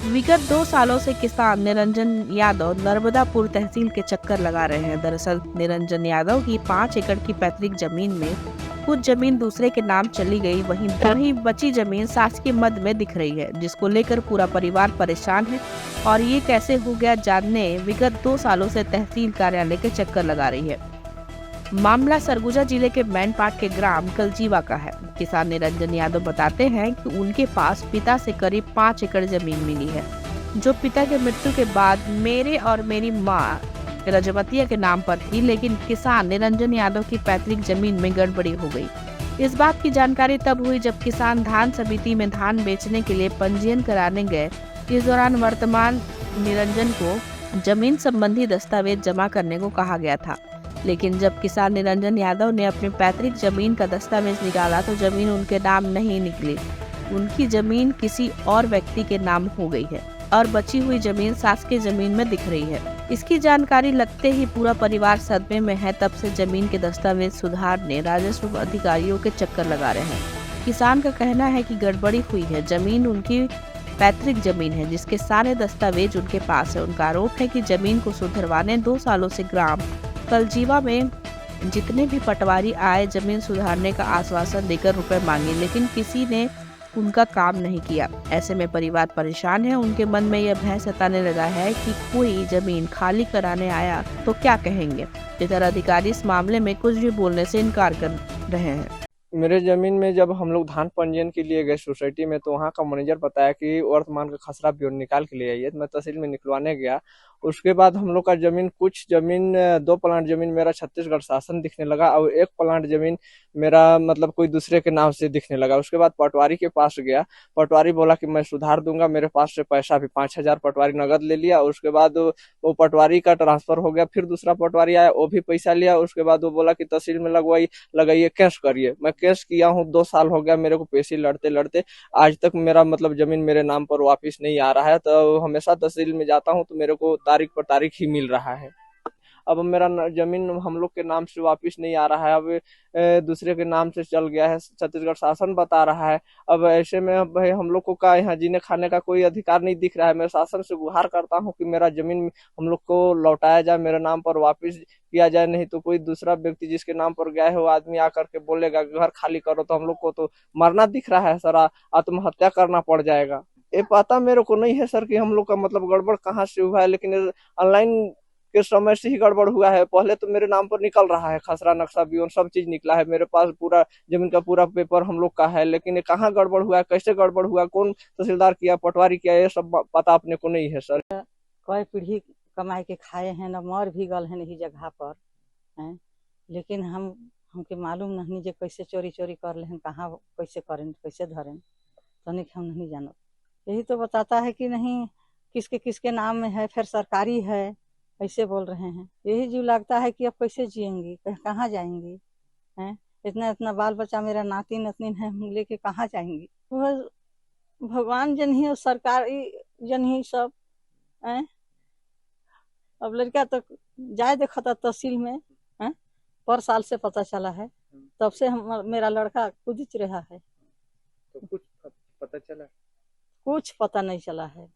विगत 2 सालों से किसान निरंजन यादव नर्मदापुर तहसील के चक्कर लगा रहे हैं। दरअसल निरंजन यादव की 5 एकड़ की पैतृक जमीन में कुछ जमीन दूसरे के नाम चली गई, वहीं बची जमीन शासकीय मद में दिख रही है, जिसको लेकर पूरा परिवार परेशान है। और ये कैसे हो गया जानने विगत 2 सालों से तहसील कार्यालय के चक्कर लगा रही है। मामला सरगुजा जिले के मैनपाट के ग्राम कलजीवा का है। किसान निरंजन यादव बताते हैं कि उनके पास पिता से करीब 5 एकड़ जमीन मिली है, जो पिता के मृत्यु के बाद मेरे और मेरी माँ रजवतिया के नाम पर थी, लेकिन किसान निरंजन यादव की पैतृक जमीन में गड़बड़ी हो गई। इस बात की जानकारी तब हुई जब किसान धान समिति में धान बेचने के लिए पंजीयन कराने गए। इस दौरान वर्तमान निरंजन को जमीन संबंधी दस्तावेज जमा करने को कहा गया था, लेकिन जब किसान निरंजन यादव ने अपनी पैतृक जमीन का दस्तावेज निकाला तो जमीन उनके नाम नहीं निकली। उनकी जमीन किसी और व्यक्ति के नाम हो गई है और बची हुई जमीन शासकीय जमीन में दिख रही है। इसकी जानकारी लगते ही पूरा परिवार सदमे में है। तब से जमीन के दस्तावेज सुधारने राजस्व अधिकारियों के चक्कर लगा रहे हैं। किसान का कहना है कि गड़बड़ी हुई है। जमीन उनकी पैतृक जमीन है, जिसके सारे दस्तावेज उनके पास है। उनका आरोप है कि जमीन को सुधरवाने 2 सालों से ग्राम कलजीवा में जितने भी पटवारी आए, जमीन सुधारने का आश्वासन देकर रुपए मांगे, लेकिन किसी ने उनका काम नहीं किया। ऐसे में परिवार परेशान है। उनके मन में यह भय सताने लगा है कि कोई जमीन खाली कराने आया तो क्या कहेंगे। इधर अधिकारी इस मामले में कुछ भी बोलने से इनकार कर रहे हैं। मेरे जमीन में जब हम लोग धान पंजीयन के लिए गए सोसाइटी में, तो वहाँ का मैनेजर बताया कि वर्तमान का खसरा ब्यौरा निकाल के ले आइए। तो मैं तहसील में निकलवाने गया। उसके बाद हम लोग का जमीन, कुछ जमीन 2 प्लाट जमीन मेरा छत्तीसगढ़ शासन दिखने लगा और 1 प्लाट जमीन मेरा मतलब कोई दूसरे के नाम से दिखने लगा। उसके बाद पटवारी के पास गया। पटवारी बोला कि मैं सुधार दूंगा। मेरे पास से पैसा भी 5,000 पटवारी नगद ले लिया। उसके बाद वो पटवारी का ट्रांसफर हो गया। फिर दूसरा पटवारी आया, वो भी पैसा लिया। उसके बाद वो बोला कि तहसील में लगाइए, केस करिए। मैं केस किया हूँ, 2 साल हो गया मेरे को पैसे लड़ते लड़ते। आज तक मेरा मतलब जमीन मेरे नाम पर वापिस नहीं आ रहा है। तो हमेशा तहसील में जाता हूँ तो मेरे को तारीख पर तारीख ही मिल रहा है। अब मेरा जमीन हम लोग के नाम से वापिस नहीं आ रहा है। अब दूसरे के नाम से चल गया है, छत्तीसगढ़ शासन बता रहा है। अब ऐसे में भाई हम लोग को का यहाँ जीने खाने का कोई अधिकार नहीं दिख रहा है। मैं शासन से गुहार करता हूँ कि मेरा जमीन हम लोग को लौटाया जाए, मेरे नाम पर वापिस किया जाए। नहीं तो कोई दूसरा व्यक्ति जिसके नाम पर गया है वो आदमी आकर के बोलेगा घर खाली करो, तो हम लोग को तो मरना दिख रहा है सर, आत्महत्या करना पड़ जाएगा। ये पता मेरे को नहीं है सर कि हम लोग का मतलब गड़बड़ कहाँ से हुआ है, लेकिन ऑनलाइन के समय से ही गड़बड़ हुआ है। पहले तो मेरे नाम पर निकल रहा है, खसरा नक्शा भी सब चीज निकला है। मेरे पास पूरा जमीन का पूरा पेपर हम लोग का है, लेकिन ये कहाँ गड़बड़ हुआ है, कैसे गड़बड़ हुआ, कौन तहसीलदार किया, पटवारी किया, ये सब पता अपने को नहीं है सर। कई पीढ़ी कमाई के खाए हैं, न मर भी गल है नहीं जगह पर हैं, लेकिन हमके मालूम नहीं जे कैसे चोरी चोरी कर ले, कहाँ कैसे करें, कैसे धरें, तनिक हम नहीं जानत। यही तो बताता है कि नहीं किसके किसके नाम में है, फिर सरकारी है, ऐसे बोल रहे हैं। यही जीव लगता है कि अब कैसे जिएंगी, कहाँ जाएंगी हैं। इतना इतना बाल बच्चा मेरा नाती नतनी है, हम लेके कहाँ जाएंगी। वह भगवान जन ही और सरकार जन ही सब हैं। अब लड़का तो जाए देखा था तहसील में है, पर साल से पता चला है, तब से मेरा लड़का कुछ रहा है। तो कुछ पता चला? कुछ पता नहीं चला है।